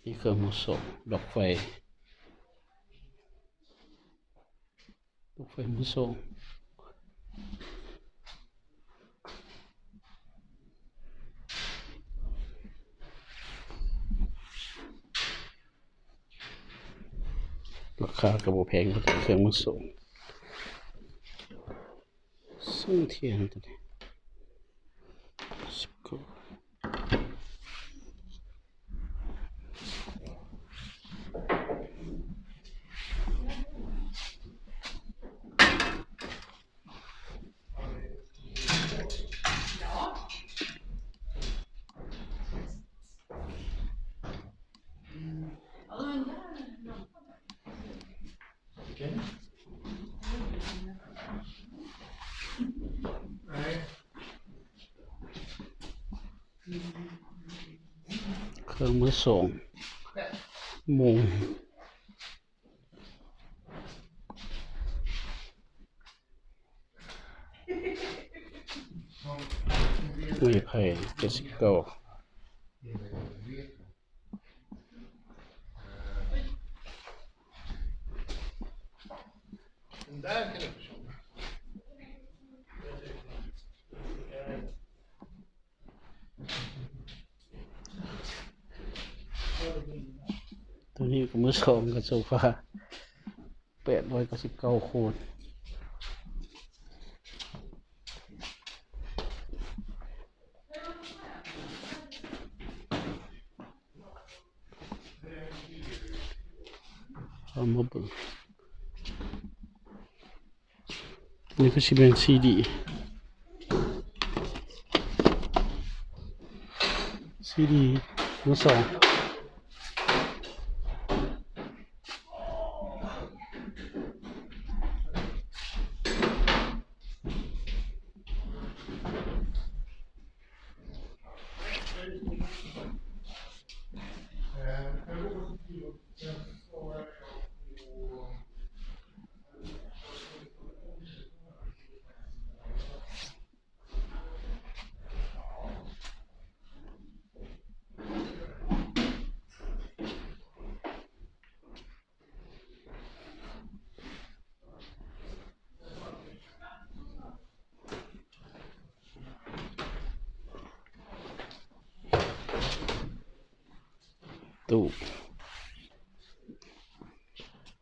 นี่เครื่องมือส่งดอกไฟมือส่งราคากระโบแพงก็เครื่องมือส่งส่งเทียนตัวนี้เครื่องมือส่งมุงมีไผ่79ตัวนี้ก็มือสองกับโซฟา899 คูณเอามาเบิ่งนี่ก็สิเป็นซีดีมือสองตู้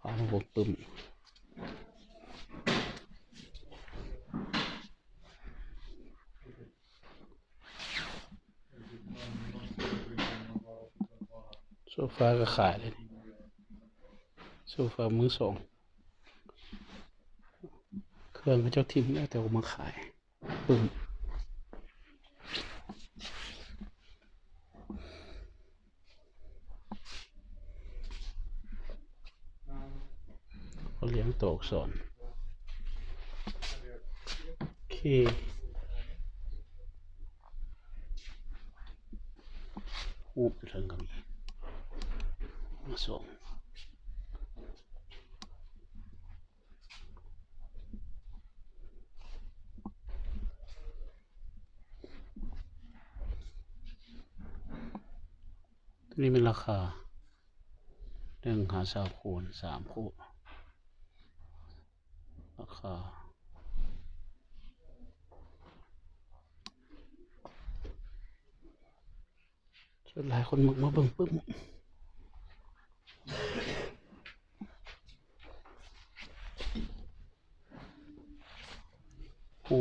เอาระบบปึ้มโซฟาก็ขายเลยโซฟามือสองเครื่องก็เจ้าทิมแล้วแต่เอามาขายปึ้มเขาเลี้ยงตัวอักษรโอเคหูเรื่องกันมาส่งตัวนี้เป็นราคา150 คูณ 3 คู่ราคาส่วนหลายคนมาเบิ่งปึ้มหู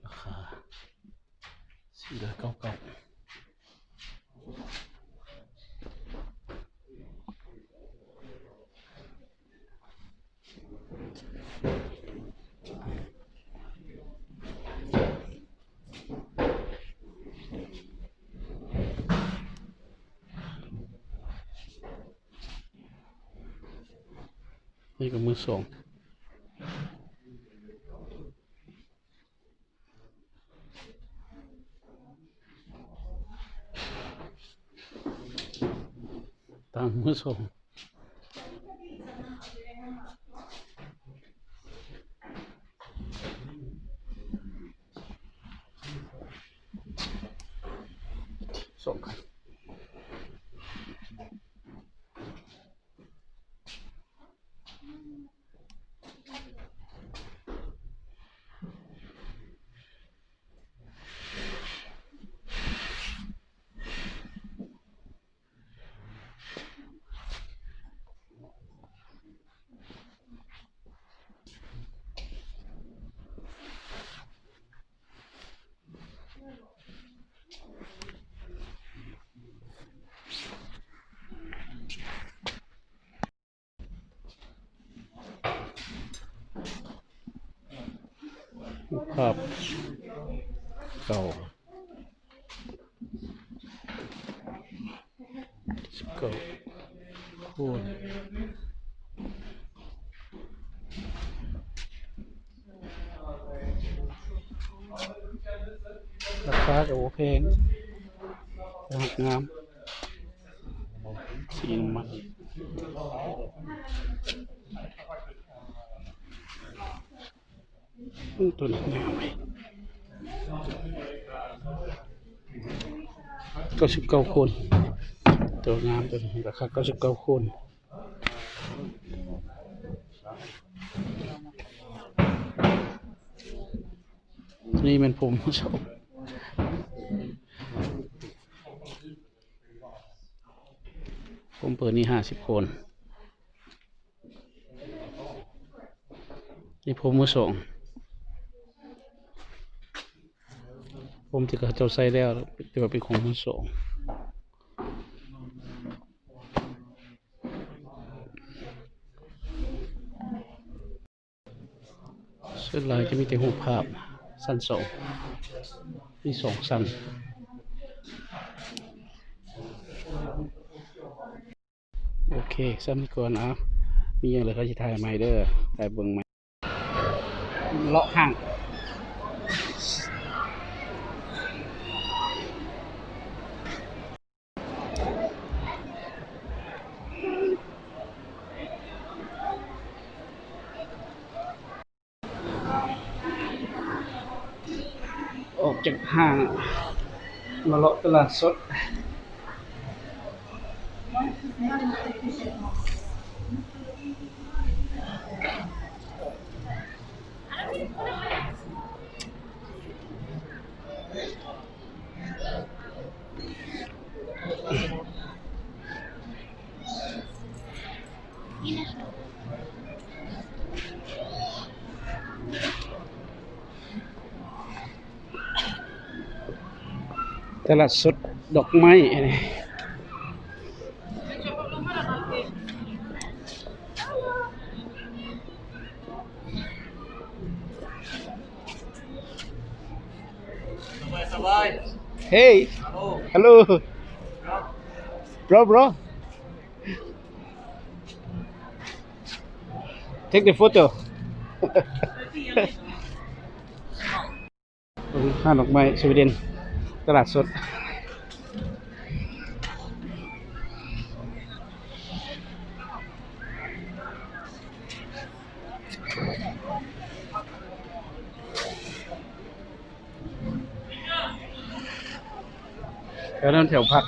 ราคา499นี่ก็มือสองต่างมือสอง ส่งกันภาพเก่า19คูณราคาก็โอแพงงามสีน้ำมันตัวนี้งามไหม99คูณตัวงามตัวนี้ราคา99คูณนี่เป็นผมชอบผมเปิดนี่50คนนี่ผมมือสองผมที่เขาเจ้าใส่แล้วแต่ว่าเป็นของมือสองเส้นลายจะมีแต่หูภาพสั้นสองมี2สั้นโอเคซ้ำก่อนนะมีอย่างไรเขาจะถ่ายใหม่เด้อถ่ายเบิ่งใหม่เลาะห้างออกจากห้างมาเลาะตลาดสดตลาดสดดอกไม้นี่Hey, hello, bro. Take the photo. ห้างดอกไม้สวีเดนตลาดสดแล้วนั่นแถวพัก